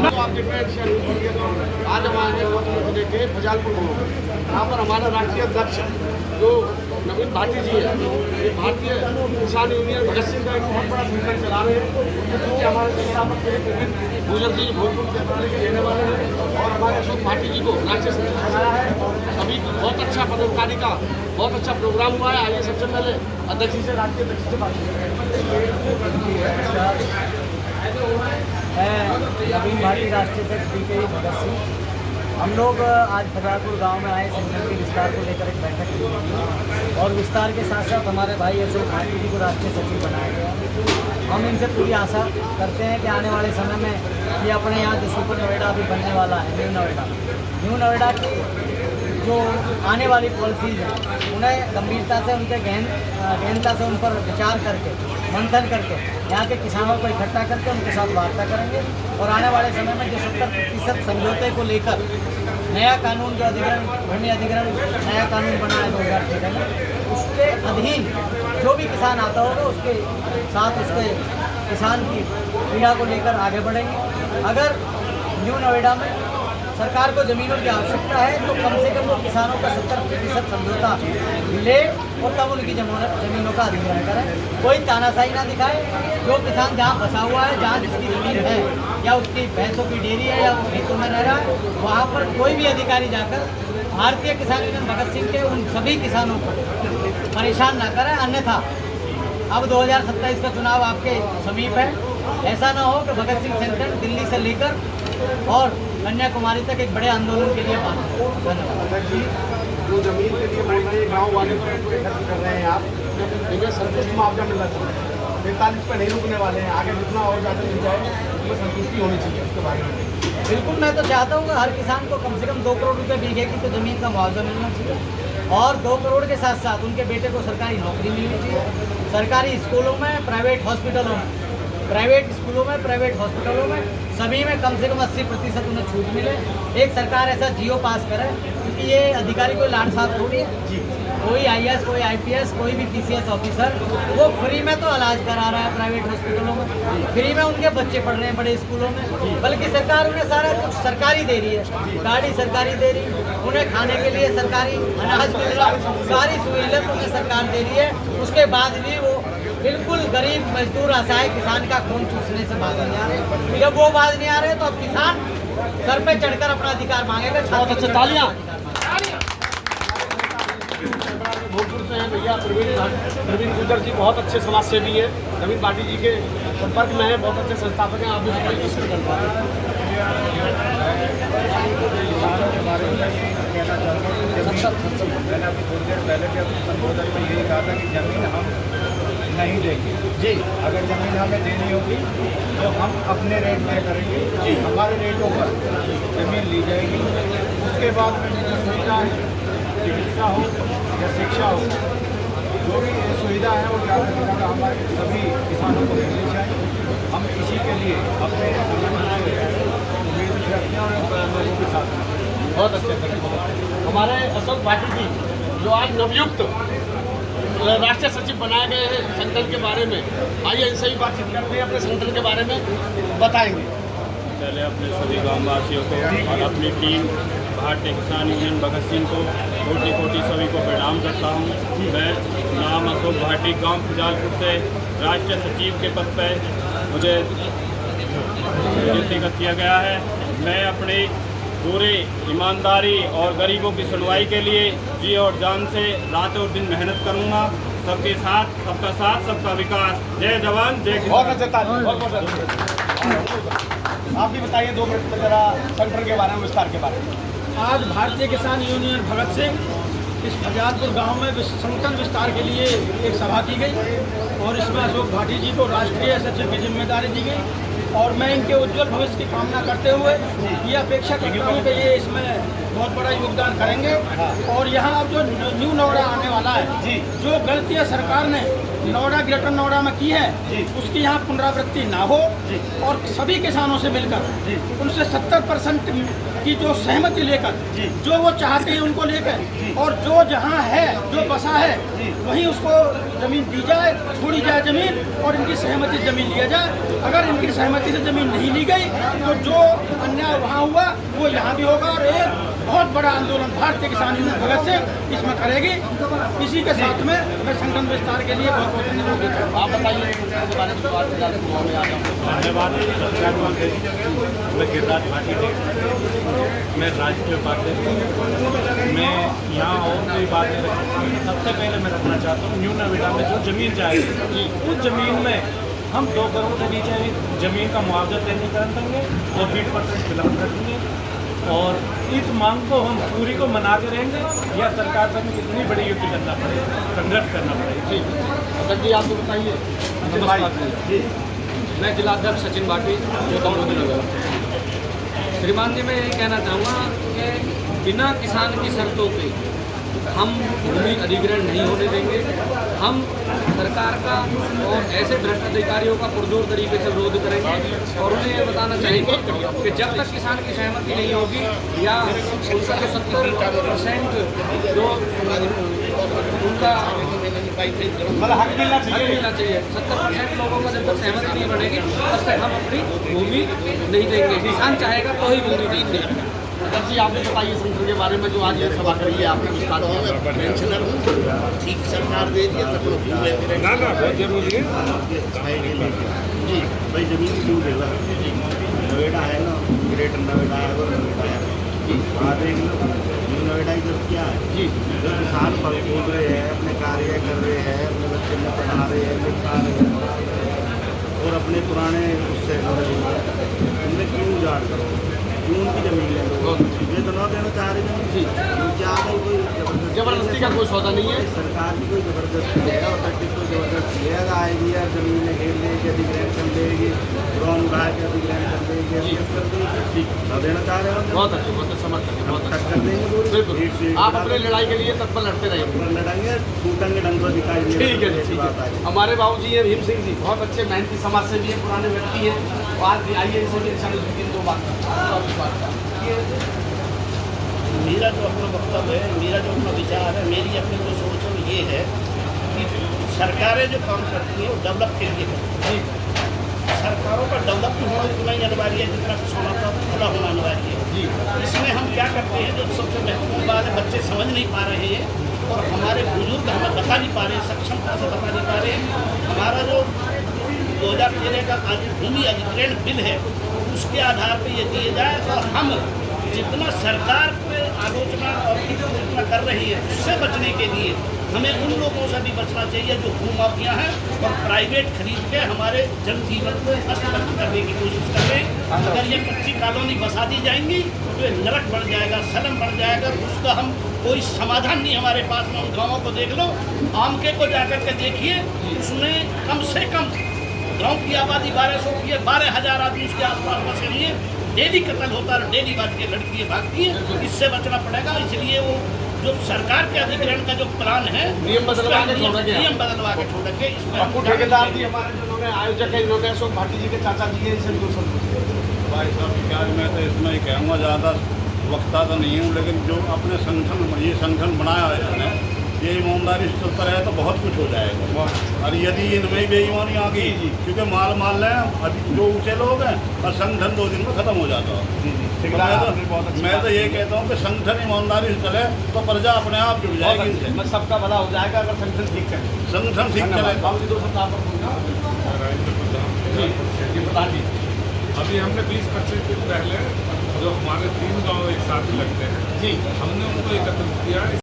आप देख रहे हैं आज हम आए हैं गौतम जिले के बजालपुर गाँव। यहाँ पर हमारा राष्ट्रीय अध्यक्ष जो नवीन भाटी जी है, ये भारतीय किसान यूनियन भगत सिंह का एक बहुत बड़ा संगठन चला रहे हैं, क्योंकि हमारे संस्थापक गुजर जी भोजपुर के रहने वाले हैं और हमारे अशोक भाटी जी को राष्ट्रीय सचिव बनाया है। सभी बहुत अच्छा पदाधिकारी का बहुत अच्छा प्रोग्राम हुआ है। आइए सबसे पहले अध्यक्ष जी से राष्ट्रीय अध्यक्ष से बात मैं नवीन भाटी राष्ट्रीय अध्यक्ष BK भगत सिंह। हम लोग आज बजालपुर गांव में आए संगठन के विस्तार को लेकर एक बैठक की और विस्तार के साथ साथ हमारे भाई अशोक भाटी जी को राष्ट्रीय सचिव बनाया गया। हम इनसे पूरी आशा करते हैं कि आने वाले समय में ये अपने यहाँ जो सुपर नोएडा अभी बनने वाला है, न्यू नोएडा की जो आने वाली पॉलिसीज़ हैं उन्हें गंभीरता से उनके गहनता से उन पर विचार करके मंथन करके यहाँ के किसानों को इकट्ठा करके उनके साथ वार्ता करेंगे और आने वाले समय में जो 70% समझौते को लेकर नया कानून जो अधिग्रहण भूमि अधिग्रहण नया कानून बना है 2013 में, उसके अधीन जो भी किसान आता होगा उसके साथ उसके किसान की पीड़ा को लेकर आगे बढ़ेंगे। अगर न्यू नोएडा में सरकार को ज़मीनों की आवश्यकता है तो कम से कम वो किसानों का 70% समझौता ले और तब उनकी ज़मीनों का अधिग्रहण करें। कोई तानाशाही ना दिखाए। जो किसान जहाँ फंसा हुआ है, जहाँ जिसकी ज़मीन है या उसकी भैंसों की डेयरी है या वो खेतों में रह रहा है, वहाँ पर कोई भी अधिकारी जाकर भारतीय किसान यूनियन भगत सिंह के उन सभी किसानों को परेशान ना करें। अन्यथा अब 2027 का चुनाव आपके समीप है। ऐसा ना हो कि भगत सिंह सेंटर दिल्ली से लेकर और कन्याकुमारी तक एक बड़े आंदोलन के लिए बात। धन्यवाद जी। जो जमीन के लिए बोल रहे हैं गाँव वाले को एकत्र कर रहे हैं आप, इन्हें संतुष्ट मुआवजा मिलना चाहिए। 45 पर नहीं रुकने वाले हैं, आगे जितना और ज़्यादा मिल जाए उसमें संतुष्टि होनी चाहिए। उसके बारे में बिल्कुल मैं तो चाहता हूँ कि हर किसान को कम से कम 2 करोड़ रुपये बीघे की तो ज़मीन का मुआवजा मिलना चाहिए और 2 करोड़ के साथ साथ उनके बेटे को सरकारी नौकरी मिलनी चाहिए। सरकारी स्कूलों में, प्राइवेट हॉस्पिटलों में, प्राइवेट स्कूलों में, प्राइवेट हॉस्पिटलों में सभी में कम से कम 80% उन्हें छूट मिले। एक सरकार ऐसा जियो पास करे, क्योंकि ये अधिकारी कोई लाड साहब थोड़ी है जी। कोई IAS, कोई IPS, कोई भी PCS ऑफिसर वो फ्री में तो इलाज करा रहा है प्राइवेट हॉस्पिटलों में, फ्री में उनके बच्चे पढ़ रहे हैं बड़े स्कूलों में, बल्कि सरकार उन्हें सारा कुछ सरकारी दे रही है। गाड़ी सरकारी दे रही, उन्हें खाने के लिए सरकारी अनाज मिल रहा, सारी सहूलियत उन्हें सरकार दे रही है। उसके बाद भी वो बिल्कुल गरीब मजदूर असहाय किसान का खून चूसने से बाज नहीं आ रहे। जब वो बाज नहीं आ रहे तो अब किसान सर पे चढ़कर अपना अधिकार मांगेगा। बहुत अच्छे तालियां। भोजपुर से हैं भैया प्रवीण गुजर जी, बहुत अच्छे समाज सेवी है, नवीन भाटी जी के संपर्क में है, बहुत अच्छे संस्थापक हैं। आप भी किसमें कर पा रहे हैं? कहना चाहता हूँ मैंने अभी थोड़ी देर पहले भी अपने संबोधन में यही कहा था कि ज़मीन हम नहीं देंगे जी। अगर ज़मीन हमें देनी होगी तो हम अपने रेट तय करेंगे जी, हमारे रेटों पर ज़मीन ली जाएगी। उसके बाद में जो सुविधा है, चिकित्सा हो या शिक्षा हो, जो भी सुविधा है वो ज़्यादा से ज़्यादा हमारे सभी किसानों को मिलनी चाहिए। हम इसी के लिए अपने उम्मीद रखते हैं और लोगों के साथ बहुत अच्छे। हमारे अशोक भाटी जी जो आज नवयुक्त राष्ट्रीय सचिव बनाए गए हैं संगठन के बारे में, आइए इनसे ही बातचीत करते हैं, अपने संगठन के बारे में बताएंगे। पहले अपने सभी गाँववासियों को और अपनी टीम भारतीय किसान यूनियन भगत सिंह को कोटि कोटि सभी को प्रणाम करता हूँ। मैं नाम अशोक भाटी, गांव बजालपुर से राष्ट्रीय सचिव के पद पर मुझे नियुक्त किया गया है। मैं अपनी पूरी ईमानदारी और गरीबों की सुनवाई के लिए जी और जान से रात और दिन मेहनत करूंगा। सबके साथ, सबका साथ, सबका विकास। जय जवान जय किसान। बहुत अच्छे। आप भी बताइए 2 मिनट जरा संगठन के बारे में, विस्तार के बारे में। आज भारतीय किसान यूनियन भगत सिंह इस बजालपुर गांव में संगठन विस्तार के लिए एक सभा की गई और इसमें अशोक भाटी जी को राष्ट्रीय सचिव की जिम्मेदारी दी गई और मैं इनके उज्जवल भविष्य की कामना करते हुए ये अपेक्षा करता हूँ कि ये इसमें बहुत बड़ा योगदान करेंगे। और यहाँ अब जो न्यू नोएडा आने वाला है जी, जो गलतियाँ सरकार ने नोएडा ग्रेटर नोएडा में की है उसकी यहाँ पुनरावृत्ति ना हो और सभी किसानों से मिलकर उनसे 70% की जो सहमति लेकर जो वो चाहते हैं उनको लेकर और जो जहाँ है जो बसा है वहीं उसको ज़मीन दी जाए, छोड़ी जाए ज़मीन और इनकी सहमति से ज़मीन लिया जाए। अगर इनकी सहमति से ज़मीन नहीं ली गई तो जो अन्याय वहाँ हुआ वो यहाँ भी होगा और एक बहुत बड़ा आंदोलन भारतीय किसान यूनियन भगत सिंह इसमें करेगी। इसी के साथ में मैं संगठन विस्तार के लिए बहुत बहुत धन्यवाद देता हूँ। आप बताइए इसके बारे में धन्यवाद। मैं गिरिराज भाटी मैं राष्ट्रीय उपाध्यक्ष मैं यहाँ और कोई बात नहीं रखी। सबसे पहले मैं रखना चाहता हूँ न्यू नोएडा में जो ज़मीन चाहिए उस ज़मीन में हम 2 करोड़ से नीचे ज़मीन का मुआवजा देने देंगे और 20% विलम्ब रखेंगे और इस मांग को हम पूरी को मना के रहेंगे या सरकार से हमें कितनी बड़ी युक्ति करना पड़ेगा, संघर्ष करना पड़ेगा। जी जी आपको बताइए। नमस्कार जी, मैं जिलाध्यक्ष सचिन भाटी जो दमोदी नगर। श्रीमान जी, मैं ये कहना चाहूँगा कि बिना किसान की शर्तों पे हम भूमि अधिग्रहण नहीं होने देंगे। हम सरकार का और ऐसे भ्रष्ट अधिकारियों का पुरजोर तरीके से विरोध करेंगे और उन्हें ये बताना चाहेंगे कि जब तक किसान की सहमति नहीं होगी या उनका जो 70% जो उनका हक मिलना चाहिए 70% लोगों का जब तक सहमति नहीं बनेगी तब तक हम अपनी भूमि नहीं देंगे। किसान चाहेगा तो ही भूमि देंगे। जी आप बताइए संगठन के बारे में जो आज ये सभा करी है आपने विस्तार पेंशनर ठीक सरकार दे रही है ना बहुत जरूरी है जी भाई जमीन क्यों देगा। नोएडा है ना, ग्रेटर नोएडा है और नोएडा है वहाँ देख लो। न्यू नोएडा इधर क्या है जी जो किसान फल फूल रहे हैं, अपने कार्य कर रहे हैं, अपने बच्चे में पढ़ा रहे हैं, लिखा रहे हैं और अपने पुराने उससे उनमें क्यों उजाड़ करो, क्यों उनकी जमीन ले लो। ये तो ना देना चाह रहे हैं जी, क्या कोई जबरदस्ती का कोई सौदा नहीं है। सरकार की कोई जबरदस्ती है और कोई जबरदस्ती है आएगी या जमीन में घेर लेगी, अधिग्रहण कर लेगी, ड्रोन उड़ा के अधिग्रहण कर लेगी, कर देगी। ना देना चाह रहे हैं बहुत अच्छे, बहुत समर्थन है, बहुत कर देंगे बिल्कुल। आप अपनी लड़ाई के लिए तत्पर लड़ते रहेंगे। लड़ेंगे, टूटेंगे डंगो दिखाई। ठीक है जी, बात है। हमारे बाबूजी हैं भीम सिंह जी, बहुत अच्छे मेहनती समाज से भी है, पुराने व्यक्ति हैं। आज आइए इनसे भी अच्छा दो बात मेरा जो अपना वक्तव्य है, मेरा जो अपना विचार है, मेरी अपनी जो सोच है ये है कि सरकारें जो काम करती हैं वो डेवलप के लिए करती हैं। सरकारों का डेवलप होना उतना ही अनिवार्य है जितना किसानों का खुला होना अनिवार्य है। इसमें हम क्या करते हैं, जो सबसे महत्वपूर्ण बात है, बच्चे समझ नहीं पा रहे हैं और हमारे बुजुर्ग हमें बता नहीं पा रहे हैं, सक्षमता से बता नहीं पा रहे हैं। हमारा जो 2013 का भूमि अधिग्रहण बिल है उसके आधार पर ये दिए जाए और हम जितना सरकार पे आलोचना और जितना कर रही है उससे बचने के लिए हमें उन लोगों से भी बचना चाहिए जो भूमाफिया हैं और प्राइवेट खरीद के हमारे जनजीवन को अस्त व्यस्त करने की कोशिश कर रहे हैं। अगर ये कच्ची कॉलोनी बसा दी जाएंगी तो ये नरक बढ़ जाएगा, सलम बढ़ जाएगा। उसका हम कोई समाधान नहीं हमारे पास में। उन गाँवों को देख लो, आमके को जाकर के देखिए, उसमें कम से कम गाँव की आबादी 1200 की है, 12,000 आदमी उसके आसपास बसे हुए हैं। डेली कत्ल होता है, डेली बात की लड़कियाँ भागती हैं। इससे बचना पड़ेगा। इसलिए वो जो सरकार के अधिग्रहण का जो प्लान है नियम बदलवा के छोड़ेंगे। इसमें ठेकेदार जी हमारे जिन्होंने आयोजक है, इन्होंने अशोक भाटी जी के चाचा जी हैं, इनसे भाई साहब क्या मैं तो इसमें ही कहूँगा, ज़्यादा वक्ता तो नहीं हूँ, लेकिन जो अपने संगठन ये संगठन बनाया है इन्होंने, ये ईमानदारी से चलता रहे तो बहुत कुछ हो जाएगा। और यदि इनमें बेईमानी आ गई क्योंकि माल लें अभी जो ऊँचे लोग हैं और संगठन 2 दिन में ख़त्म हो जाता है। मैं तो ये कहता हूँ कि संगठन ईमानदारी से चले तो प्रजा अपने आप जुड़ जाएगी इनसे। सबका भला हो जाएगा अगर संगठन ठीक चले। संगठन ठीक चले। अभी हमने 20-25 दिन पहले जो हमारे 3 गांव एक साथ लगते हैं जी, हमने उनको एकत्रित किया।